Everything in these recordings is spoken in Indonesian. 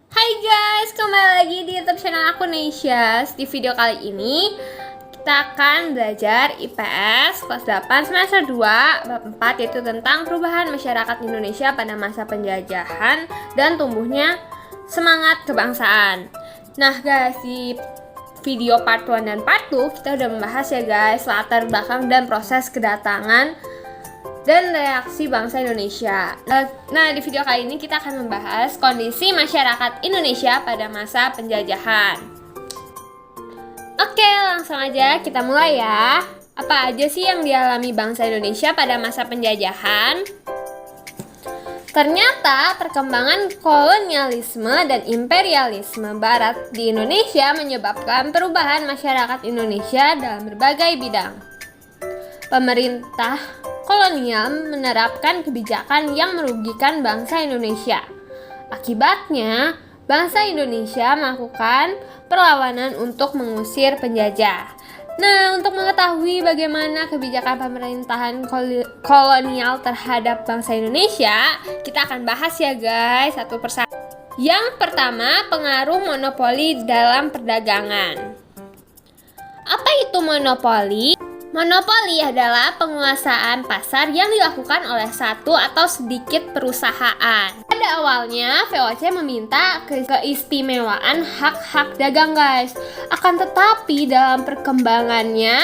Hai guys, kembali lagi di YouTube channel aku Nesias. Di video kali ini kita akan belajar IPS kelas 8 semester 2 bab 4, yaitu tentang perubahan masyarakat Indonesia pada masa penjajahan dan tumbuhnya semangat kebangsaan. Nah guys, di video part 1 dan part 2 kita udah membahas ya guys latar belakang dan proses kedatangan dan reaksi bangsa Indonesia. Nah, di video kali ini kita akan membahas kondisi masyarakat Indonesia pada masa penjajahan. Oke, langsung aja kita mulai ya. Apa aja sih yang dialami bangsa Indonesia pada masa penjajahan? Ternyata perkembangan kolonialisme dan imperialisme barat di Indonesia menyebabkan perubahan masyarakat Indonesia dalam berbagai bidang. Pemerintah kolonial menerapkan kebijakan yang merugikan bangsa Indonesia. Akibatnya, bangsa Indonesia melakukan perlawanan untuk mengusir penjajah. Nah, untuk mengetahui bagaimana kebijakan pemerintahan kolonial terhadap bangsa Indonesia, kita akan bahas ya guys, satu persatu. Yang pertama, pengaruh monopoli dalam perdagangan. Apa itu monopoli? Monopoli adalah penguasaan pasar yang dilakukan oleh satu atau sedikit perusahaan. Pada awalnya, VOC meminta keistimewaan hak-hak dagang guys. Akan tetapi dalam perkembangannya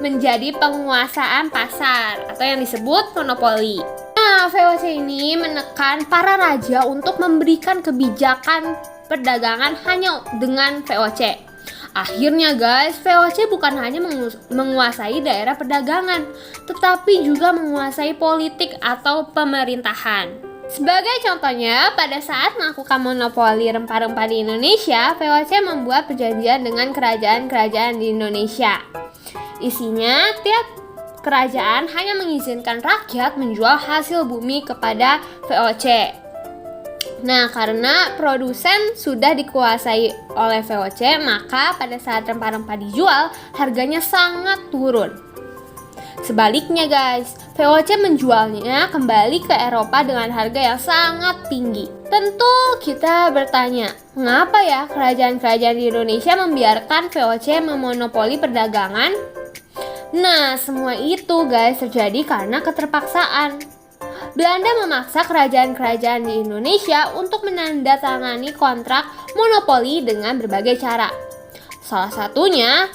menjadi penguasaan pasar atau yang disebut monopoli. Nah, VOC ini menekan para raja untuk memberikan kebijakan perdagangan hanya dengan VOC. Akhirnya guys, VOC bukan hanya menguasai daerah perdagangan, tetapi juga menguasai politik atau pemerintahan. Sebagai contohnya, pada saat melakukan monopoli rempah-rempah di Indonesia, VOC membuat perjanjian dengan kerajaan-kerajaan di Indonesia. Isinya, tiap kerajaan hanya mengizinkan rakyat menjual hasil bumi kepada VOC. Nah, karena produsen sudah dikuasai oleh VOC, maka pada saat rempah-rempah dijual, harganya sangat turun. Sebaliknya guys, VOC menjualnya kembali ke Eropa dengan harga yang sangat tinggi. Tentu kita bertanya, mengapa ya kerajaan-kerajaan di Indonesia membiarkan VOC memonopoli perdagangan? Nah, semua itu guys terjadi karena keterpaksaan. Belanda memaksa kerajaan-kerajaan di Indonesia untuk menandatangani kontrak monopoli dengan berbagai cara. Salah satunya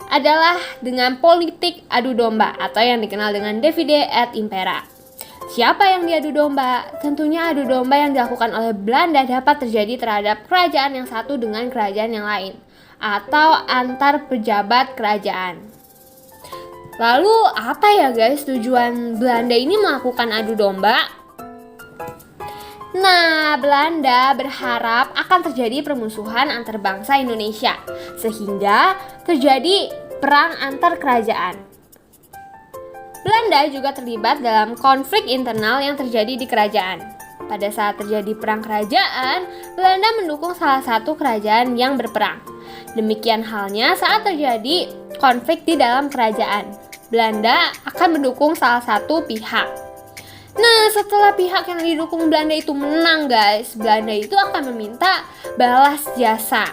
adalah dengan politik adu domba atau yang dikenal dengan divide et impera. Siapa yang diadu domba? Tentunya adu domba yang dilakukan oleh Belanda dapat terjadi terhadap kerajaan yang satu dengan kerajaan yang lain atau antar pejabat kerajaan. Lalu apa ya guys tujuan Belanda ini melakukan adu domba? Nah, Belanda berharap akan terjadi permusuhan antar bangsa Indonesia sehingga terjadi perang antar kerajaan. Belanda juga terlibat dalam konflik internal yang terjadi di kerajaan. Pada saat terjadi perang kerajaan, Belanda mendukung salah satu kerajaan yang berperang. Demikian halnya saat terjadi konflik di dalam kerajaan. Belanda akan mendukung salah satu pihak. Nah, setelah pihak yang didukung Belanda itu menang guys, Belanda itu akan meminta balas jasa.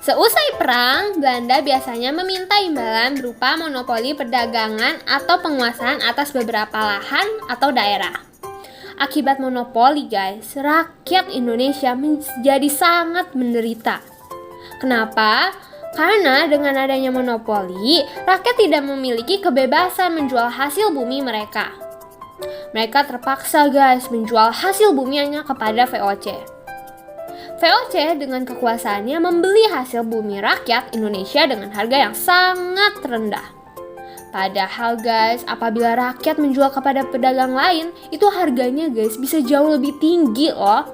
Seusai perang, Belanda biasanya meminta imbalan berupa monopoli perdagangan atau penguasaan atas beberapa lahan atau daerah. Akibat monopoli guys, rakyat Indonesia menjadi sangat menderita. Kenapa? Karena dengan adanya monopoli, rakyat tidak memiliki kebebasan menjual hasil bumi mereka. Mereka terpaksa guys menjual hasil buminya kepada VOC. VOC dengan kekuasaannya membeli hasil bumi rakyat Indonesia dengan harga yang sangat rendah. Padahal guys, apabila rakyat menjual kepada pedagang lain, itu harganya guys bisa jauh lebih tinggi loh.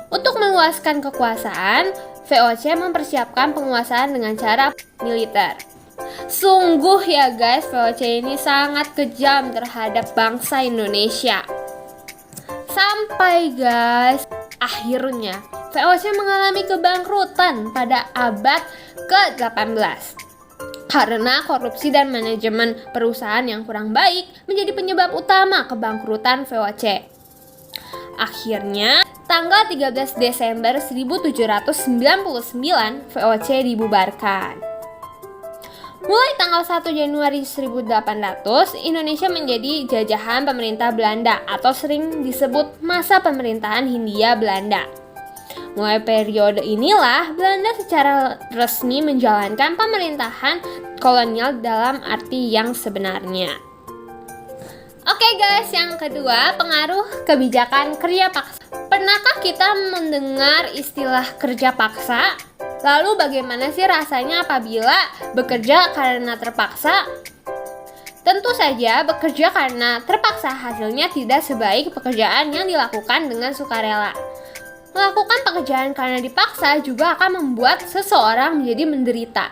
Untuk meluaskan kekuasaan, VOC mempersiapkan penguasaan dengan cara militer. Sungguh ya guys, VOC ini sangat kejam terhadap bangsa Indonesia. Sampai guys, akhirnya VOC mengalami kebangkrutan pada abad ke-18. Karena korupsi dan manajemen perusahaan yang kurang baik menjadi penyebab utama kebangkrutan VOC. Akhirnya, tanggal 13 Desember 1799 VOC dibubarkan. Mulai tanggal 1 Januari 1800, Indonesia menjadi jajahan pemerintah Belanda atau sering disebut masa pemerintahan Hindia Belanda. Mulai periode inilah Belanda secara resmi menjalankan pemerintahan kolonial dalam arti yang sebenarnya. Oke guys, yang kedua, pengaruh kebijakan kerja paksa. Pernahkah kita mendengar istilah kerja paksa? Lalu bagaimana sih rasanya apabila bekerja karena terpaksa? Tentu saja bekerja karena terpaksa hasilnya tidak sebaik pekerjaan yang dilakukan dengan sukarela. Melakukan pekerjaan karena dipaksa juga akan membuat seseorang menjadi menderita.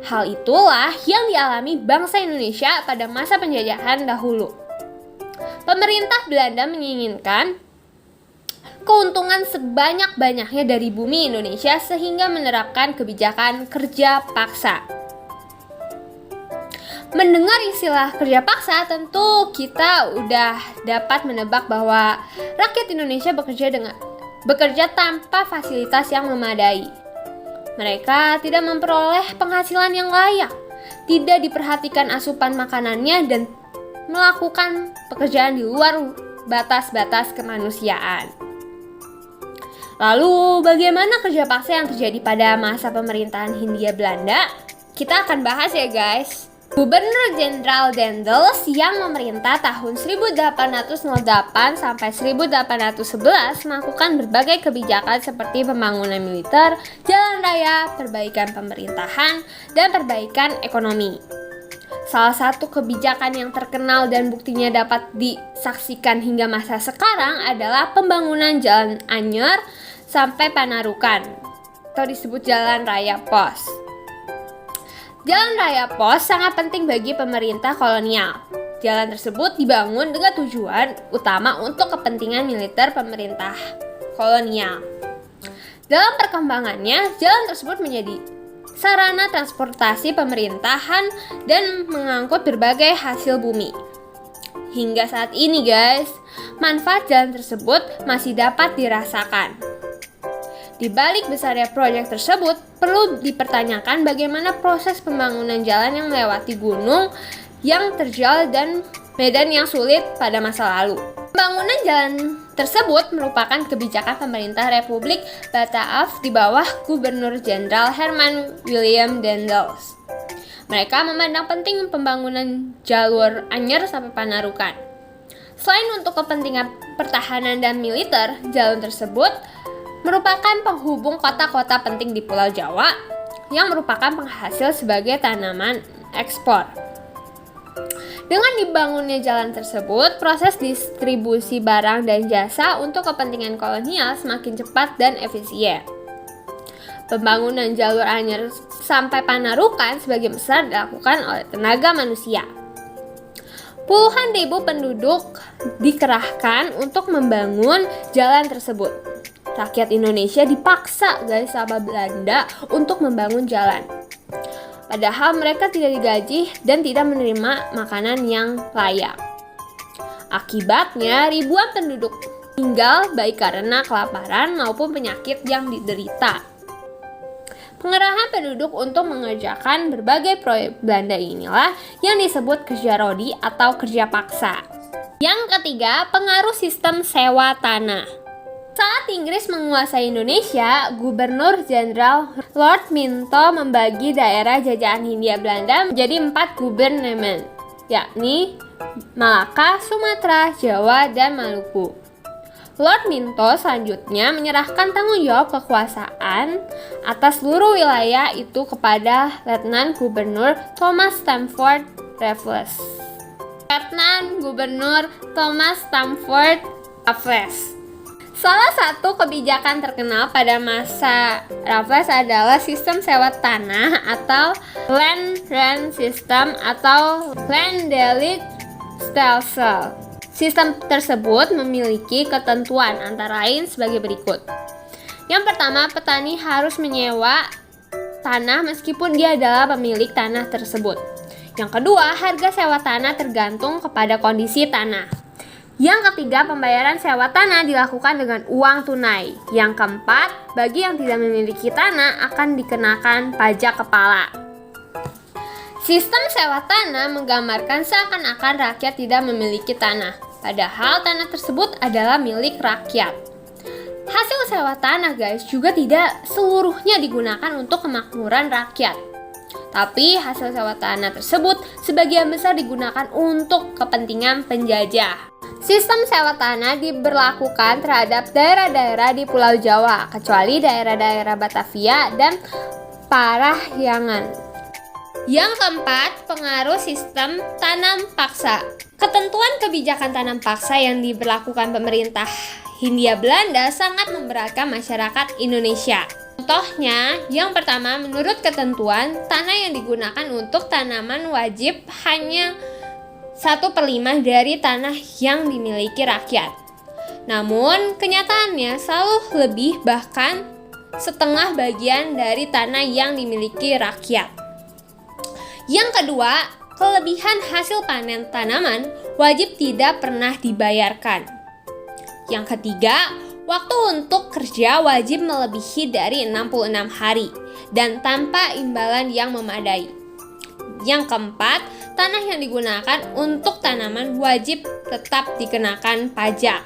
Hal itulah yang dialami bangsa Indonesia pada masa penjajahan dahulu. Pemerintah Belanda menginginkan keuntungan sebanyak-banyaknya dari bumi Indonesia sehingga menerapkan kebijakan kerja paksa. Mendengar istilah kerja paksa, tentu kita udah dapat menebak bahwa rakyat Indonesia bekerja tanpa fasilitas yang memadai. Mereka tidak memperoleh penghasilan yang layak, tidak diperhatikan asupan makanannya, dan melakukan pekerjaan di luar batas-batas kemanusiaan. Lalu, bagaimana kerja paksa yang terjadi pada masa pemerintahan Hindia Belanda? Kita akan bahas ya guys. Gubernur Jenderal Daendels yang memerintah tahun 1808 sampai 1811 melakukan berbagai kebijakan seperti pembangunan militer, jalan raya, perbaikan pemerintahan, dan perbaikan ekonomi. Salah satu kebijakan yang terkenal dan buktinya dapat disaksikan hingga masa sekarang adalah pembangunan Jalan Anyer sampai Panarukan, atau disebut Jalan Raya Pos. Jalan Raya Pos sangat penting bagi pemerintah kolonial. Jalan tersebut dibangun dengan tujuan utama untuk kepentingan militer pemerintah kolonial. Dalam perkembangannya, jalan tersebut menjadi sarana transportasi pemerintahan dan mengangkut berbagai hasil bumi. Hingga saat ini guys, manfaat jalan tersebut masih dapat dirasakan. Di balik besarnya proyek tersebut, perlu dipertanyakan bagaimana proses pembangunan jalan yang melewati gunung yang terjal dan medan yang sulit pada masa lalu. Pembangunan jalan tersebut merupakan kebijakan pemerintah Republik Bataaf di bawah Gubernur Jenderal Herman Willem Daendels. Mereka memandang penting pembangunan jalur Anyer sampai Panarukan. Selain untuk kepentingan pertahanan dan militer, jalan tersebut merupakan penghubung kota-kota penting di Pulau Jawa yang merupakan penghasil sebagai tanaman ekspor. Dengan dibangunnya jalan tersebut, proses distribusi barang dan jasa untuk kepentingan kolonial semakin cepat dan efisien. Pembangunan jalur Anyer sampai Panarukan sebagian besar dilakukan oleh tenaga manusia. Puluhan ribu penduduk dikerahkan untuk membangun jalan tersebut. Rakyat Indonesia dipaksa guys sama Belanda untuk membangun jalan. Padahal mereka tidak digaji dan tidak menerima makanan yang layak. Akibatnya ribuan penduduk meninggal baik karena kelaparan maupun penyakit yang diderita. Pengerahan penduduk untuk mengerjakan berbagai proyek Belanda inilah yang disebut kerja rodi atau kerja paksa. Yang ketiga, pengaruh sistem sewa tanah. Saat Inggris menguasai Indonesia, Gubernur Jenderal Lord Minto membagi daerah jajahan Hindia Belanda menjadi 4 gubernemen, yakni Malaka, Sumatera, Jawa, dan Maluku. Lord Minto selanjutnya menyerahkan tanggung jawab kekuasaan atas seluruh wilayah itu kepada Letnan Gubernur Thomas Stamford Raffles. Letnan Gubernur Thomas Stamford Raffles. Salah satu kebijakan terkenal pada masa Raffles adalah sistem sewa tanah atau Land Rent System atau Land-Delit-Stelsel. Sistem tersebut memiliki ketentuan antara lain sebagai berikut. Yang pertama, petani harus menyewa tanah meskipun dia adalah pemilik tanah tersebut. Yang kedua, harga sewa tanah tergantung kepada kondisi tanah. Yang ketiga, pembayaran sewa tanah dilakukan dengan uang tunai. Yang keempat, bagi yang tidak memiliki tanah akan dikenakan pajak kepala. Sistem sewa tanah menggambarkan seakan-akan rakyat tidak memiliki tanah, padahal tanah tersebut adalah milik rakyat. Hasil sewa tanah guys juga tidak seluruhnya digunakan untuk kemakmuran rakyat. Tapi hasil sewa tanah tersebut sebagian besar digunakan untuk kepentingan penjajah. Sistem sewa tanah diberlakukan terhadap daerah-daerah di Pulau Jawa, kecuali daerah-daerah Batavia dan Parahyangan. Yang keempat, pengaruh sistem tanam paksa. Ketentuan kebijakan tanam paksa yang diberlakukan pemerintah Hindia Belanda sangat memberatkan masyarakat Indonesia. Contohnya, yang pertama, menurut ketentuan, tanah yang digunakan untuk tanaman wajib hanya 1/5 dari tanah yang dimiliki rakyat. Namun, kenyataannya selalu lebih, bahkan setengah bagian dari tanah yang dimiliki rakyat. Yang kedua, kelebihan hasil panen tanaman wajib tidak pernah dibayarkan. Yang ketiga, waktu untuk kerja wajib melebihi dari 66 hari dan tanpa imbalan yang memadai. Yang keempat, tanah yang digunakan untuk tanaman wajib tetap dikenakan pajak.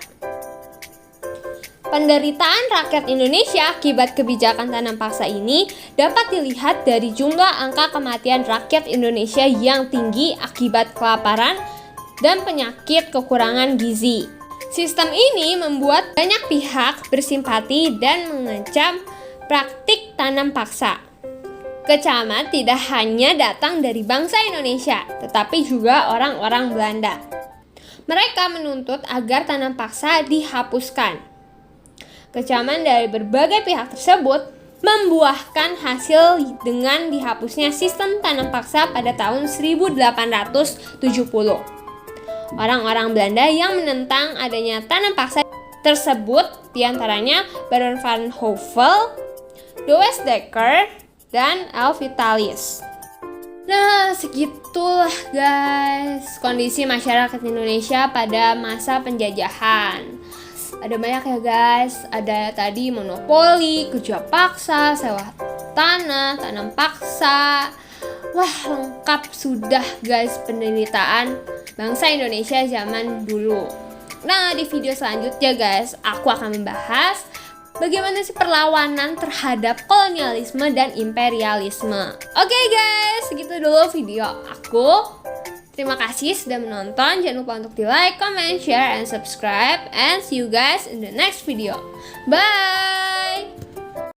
Penderitaan rakyat Indonesia akibat kebijakan tanam paksa ini dapat dilihat dari jumlah angka kematian rakyat Indonesia yang tinggi akibat kelaparan dan penyakit kekurangan gizi. Sistem ini membuat banyak pihak bersimpati dan mengecam praktik tanam paksa. Kecaman tidak hanya datang dari bangsa Indonesia, tetapi juga orang-orang Belanda. Mereka menuntut agar tanam paksa dihapuskan. Kecaman dari berbagai pihak tersebut membuahkan hasil dengan dihapusnya sistem tanam paksa pada tahun 1870. Orang-orang Belanda yang menentang adanya tanam paksa tersebut diantaranya Baron van Houvel, Douwe Dekker, dan L. Vitalis. Nah, segitulah guys kondisi masyarakat Indonesia pada masa penjajahan. Ada banyak ya guys, ada tadi monopoli, kerja paksa, sewa tanah, tanam paksa. Wah, lengkap sudah guys penderitaan bangsa Indonesia zaman dulu. Nah, di video selanjutnya guys, aku akan membahas bagaimana sih perlawanan terhadap kolonialisme dan imperialisme. Oke guys, segitu dulu video aku. Terima kasih sudah menonton. Jangan lupa untuk di like, comment, share, and subscribe. And see you guys in the next video. Bye!